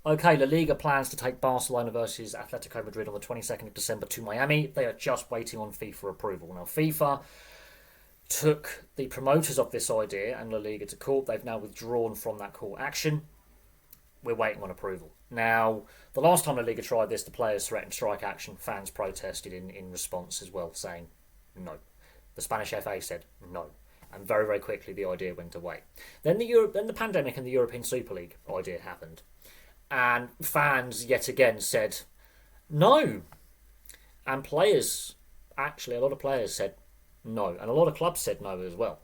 Okay, La Liga plans to take Barcelona versus Athletico Madrid on the 22nd of December to Miami. They are just waiting on FIFA approval. Now, FIFA took the promoters of this idea and La Liga to court. They've now withdrawn from that court action. We're waiting on approval. Now, the last time La Liga tried this, the players threatened strike action. Fans protested in response as well, saying no. The Spanish FA said no. And very, very quickly the idea went away. Then the pandemic and the European Super League idea happened. And fans yet again said no. And players, actually a lot of players said no. And a lot of clubs said no as well.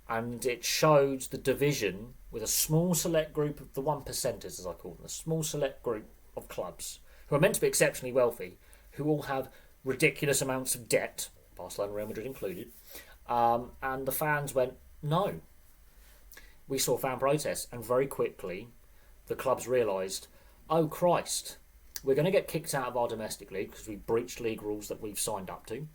And it showed the division with a small select group of the one percenters, as I call them, a small select group of clubs who are meant to be exceptionally wealthy, who all have ridiculous amounts of debt, Barcelona, Real Madrid included, and the fans went, no. We saw fan protests, and very quickly the clubs realised, oh Christ, we're going to get kicked out of our domestic league because we breached league rules that we've signed up to,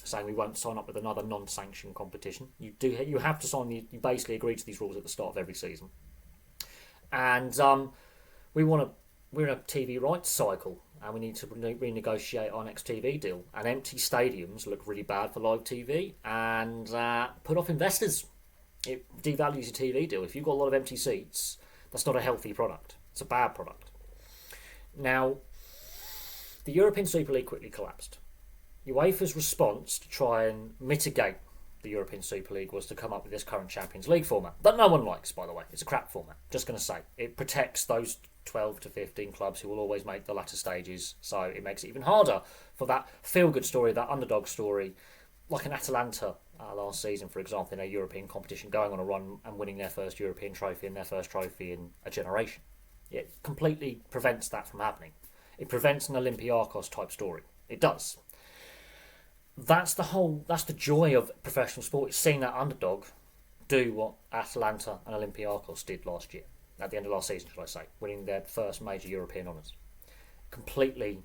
saying we won't sign up with another non-sanctioned competition. You have to sign you basically agree to these rules at the start of every season, and we're in a TV rights cycle, and we need to renegotiate our next TV deal. And empty stadiums look really bad for live TV, and put off investors. It devalues your TV deal. If you've got a lot of empty seats, that's not a healthy product. It's a bad product. Now, the European Super League quickly collapsed. UEFA's response to try and mitigate the European Super League was to come up with this current Champions League format that no one likes, by the way. It's a crap format. Just going to say. It protects those 12 to 15 clubs who will always make the latter stages, so it makes it even harder for that feel-good story, that underdog story, like an Atalanta last season, for example, in a European competition, going on a run and winning their first European trophy and their first trophy in a generation. It completely prevents that from happening. It prevents an Olympiacos type story. It does. That's the joy of professional sport, is seeing that underdog do what Atalanta and Olympiacos did last year, at the end of last season, should I say, winning their first major European honours. Completely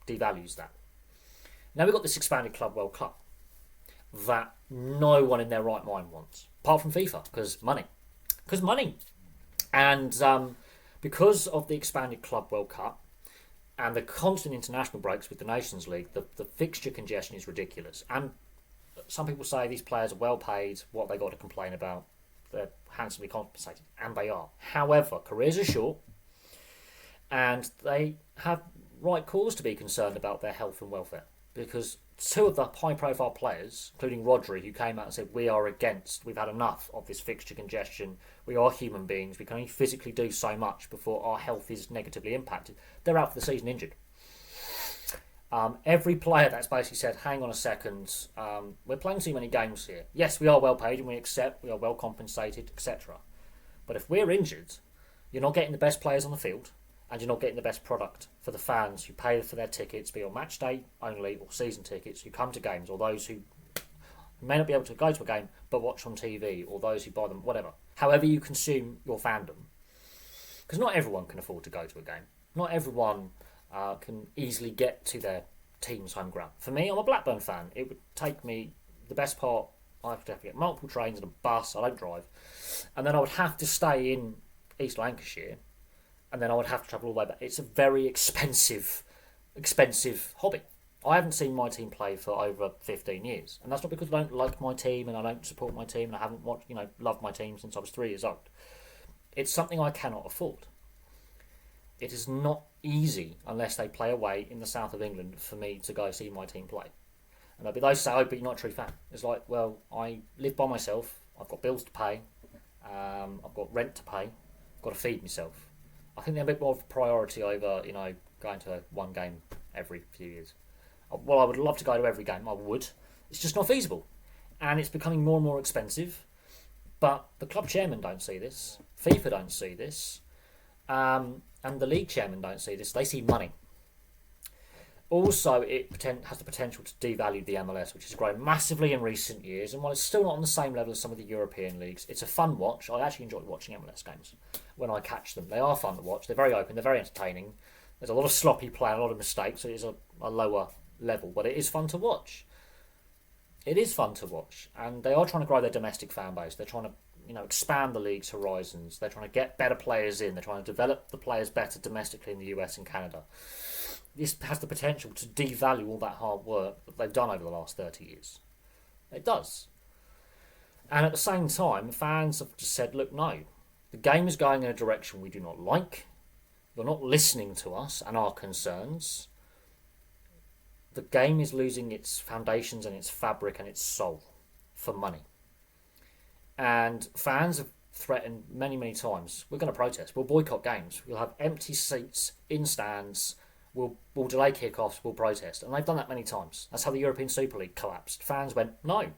devalues that. Now we've got this expanded Club World Cup that no one in their right mind wants, apart from FIFA, because money. And because of the expanded Club World Cup and the constant international breaks with the Nations League, the fixture congestion is ridiculous. And some people say these players are well paid, what they got to complain about? They're handsomely compensated, and they are. However, careers are short, and they have right cause to be concerned about their health and welfare, because two of the high-profile players, including Rodri, who came out and said, we've had enough of this fixture congestion, we are human beings, we can only physically do so much before our health is negatively impacted. They're out for the season injured. Every player that's basically said, hang on a second, we're playing too many games here. Yes, we are well paid and we accept, we are well compensated, etc. But if we're injured, you're not getting the best players on the field, and you're not getting the best product for the fans who pay for their tickets, be on match day only or season tickets, who come to games, or those who may not be able to go to a game but watch on TV, or those who buy them, whatever. However you consume your fandom. Because not everyone can afford to go to a game. Not everyone can easily get to their team's home ground. For me, I'm a Blackburn fan. It would take me the best part, I have to get multiple trains and a bus, I don't drive, and then I would have to stay in East Lancashire, and then I would have to travel all the way back. It's a very expensive hobby. I haven't seen my team play for over 15 years, and that's not because I don't like my team and I don't support my team and I haven't loved my team since I was 3 years old. It's something I cannot afford. It is not easy, unless they play away in the south of England, for me to go see my team play. And there'll be those who say, oh, but you're not a true fan. It's like, well, I live by myself, I've got bills to pay, I've got rent to pay, I've got to feed myself. I think they're a bit more of a priority over, going to one game every few years. Well, I would love to go to every game, I would. It's just not feasible. And it's becoming more and more expensive. But the club chairmen don't see this. FIFA don't see this. And the league chairmen don't see this. They see money. Also, it has the potential to devalue the MLS, which has grown massively in recent years. And while it's still not on the same level as some of the European leagues, it's a fun watch. I actually enjoy watching MLS games when I catch them. They are fun to watch. They're very open. They're very entertaining. There's a lot of sloppy play, a lot of mistakes. So it is a lower level, but it is fun to watch. And they are trying to grow their domestic fan base. They're trying to expand the league's horizons. They're trying to get better players in. They're trying to develop the players better domestically in the US and Canada. This has the potential to devalue all that hard work that they've done over the last 30 years. It does. And at the same time, fans have just said, look, no, the game is going in a direction we do not like. You're not listening to us and our concerns. The game is losing its foundations and its fabric and its soul for money. And fans have threatened many, many times, we're going to protest. We'll boycott games. We'll have empty seats in stands. We'll delay kickoffs. We'll protest. And they've done that many times. That's how the European Super League collapsed. Fans went, no.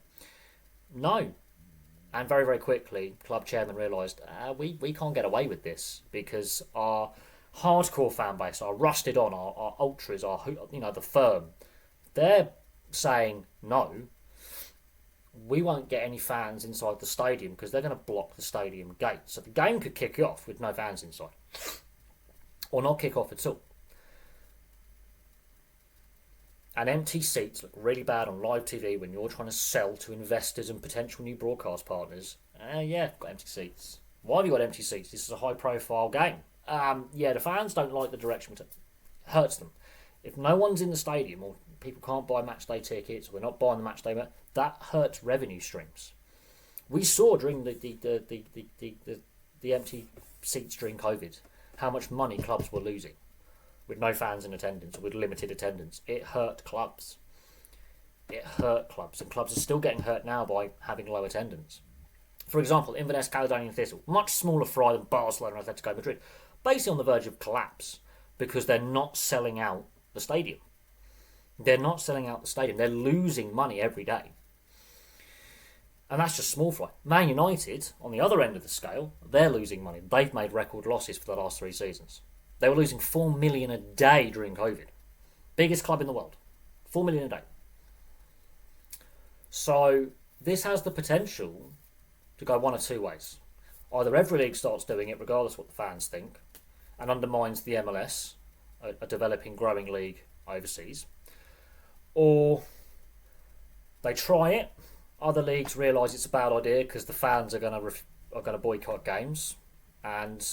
And very, very quickly, club chairman realised, we can't get away with this because our hardcore fan base, our rusted on, our ultras, the firm, they're saying no. We won't get any fans inside the stadium because they're going to block the stadium gate. So the game could kick off with no fans inside. Or not kick off at all. And empty seats look really bad on live TV when you're trying to sell to investors and potential new broadcast partners. Got empty seats. Why have you got empty seats? This is a high-profile game. The fans don't like the direction. It hurts them. If no one's in the stadium or people can't buy match day tickets, or we're not buying the match day, that hurts revenue streams. We saw during the empty seats during COVID how much money clubs were losing with no fans in attendance or with limited attendance. It hurt clubs. And clubs are still getting hurt now by having low attendance. For example, Inverness Caledonian Thistle, much smaller fry than Barcelona and Athletico Madrid, basically on the verge of collapse because they're not selling out the stadium. They're losing money every day. And that's just small fry. Man United, on the other end of the scale, they're losing money. They've made record losses for the last 3 seasons. They were losing 4 million a day during COVID. Biggest club in the world. 4 million a day. So this has the potential to go one of two ways. Either every league starts doing it, regardless of what the fans think, and undermines the MLS, a developing, growing league overseas, or they try it. Other leagues realise it's a bad idea because the fans are going to boycott games, and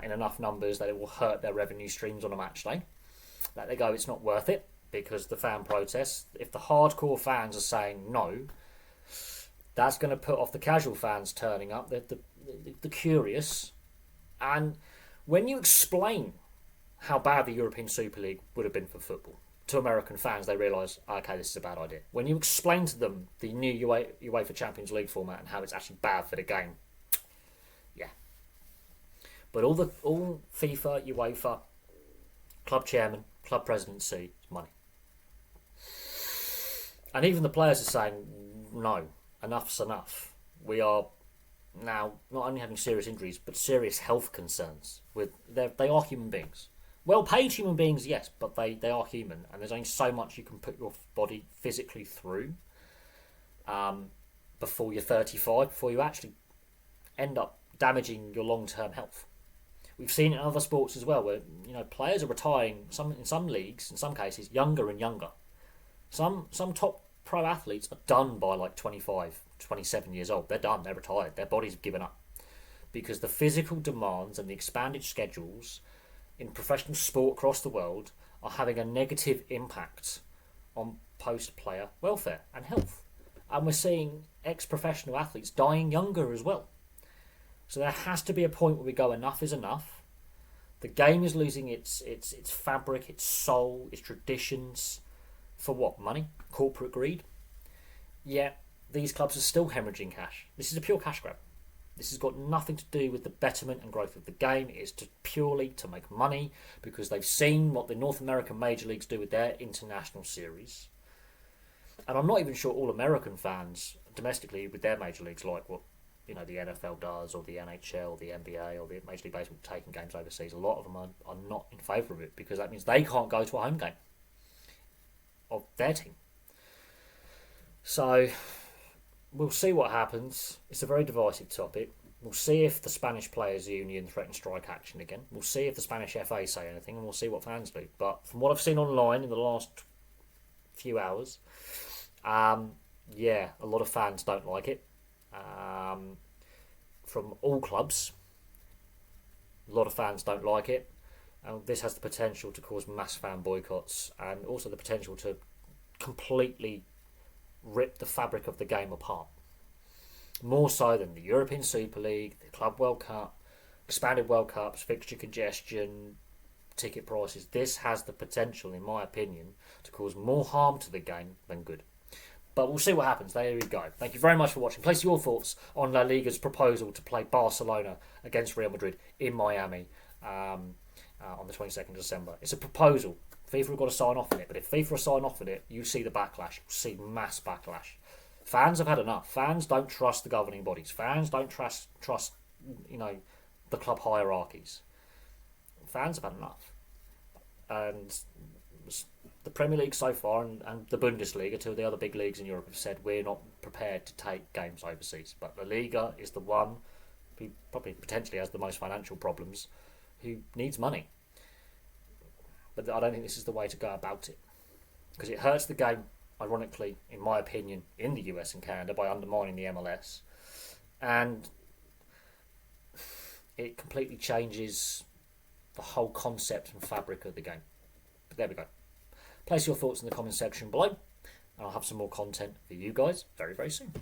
in enough numbers that it will hurt their revenue streams on a match day. That they go, it's not worth it because the fan protests. If the hardcore fans are saying no, that's going to put off the casual fans turning up, the curious. And when you explain how bad the European Super League would have been for football to American fans, they realise, okay, this is a bad idea. When you explain to them the new UEFA Champions League format and how it's actually bad for the game, yeah. But all FIFA, UEFA, club chairman, club presidency, money. And even the players are saying, no, enough's enough. We are now not only having serious injuries, but serious health concerns. They are human beings. Well-paid human beings, yes, but they are human, and there's only so much you can put your body physically through before you're 35, before you actually end up damaging your long-term health. We've seen it in other sports as well, where players are retiring. In some leagues, in some cases, younger and younger. Some top pro athletes are done by like 25, 27 years old. They're done. They're retired. Their bodies have given up because the physical demands and the expanded schedules in professional sport across the world are having a negative impact on post-player welfare and health. And we're seeing ex-professional athletes dying younger as well. So there has to be a point where we go, enough is enough. The game is losing its fabric, its soul, its traditions. For what? Money? Corporate greed? Yet these clubs are still hemorrhaging cash. This is a pure cash grab. This has got nothing to do with the betterment and growth of the game. It is purely to make money because they've seen what the North American major leagues do with their international series. And I'm not even sure all American fans domestically with their major leagues like what the NFL does, or the NHL, the NBA, or the Major League Baseball taking games overseas. A lot of them are not in favour of it because that means they can't go to a home game of their team. So we'll see what happens. It's a very divisive topic. We'll see if the Spanish Players Union threaten strike action again. We'll see if the Spanish FA say anything, and we'll see what fans do. But from what I've seen online in the last few hours, a lot of fans don't like it. from all clubs. A lot of fans don't like it, and this has the potential to cause mass fan boycotts, and also the potential to completely rip the fabric of the game apart. More so than the European Super League, the Club World Cup, expanded World Cups, fixture congestion, ticket prices. This has the potential, in my opinion, to cause more harm to the game than good. But we'll see what happens. There we go. Thank you very much for watching. Place your thoughts on La Liga's proposal to play Barcelona against Real Madrid in Miami on the 22nd of December. It's a proposal. FIFA have got to sign off on it. But if FIFA sign off on it, you see the backlash. You see mass backlash. Fans have had enough. Fans don't trust the governing bodies. Fans don't trust the club hierarchies. Fans have had enough. And the Premier League so far and the Bundesliga, two of the other big leagues in Europe, have said we're not prepared to take games overseas. But the Liga is the one who probably potentially has the most financial problems, who needs money. But I don't think this is the way to go about it, because it hurts the game, ironically, in my opinion, in the US and Canada by undermining the MLS, and it completely changes the whole concept and fabric of the game. But there we go. Place your thoughts in the comment section below, and I'll have some more content for you guys very, very soon.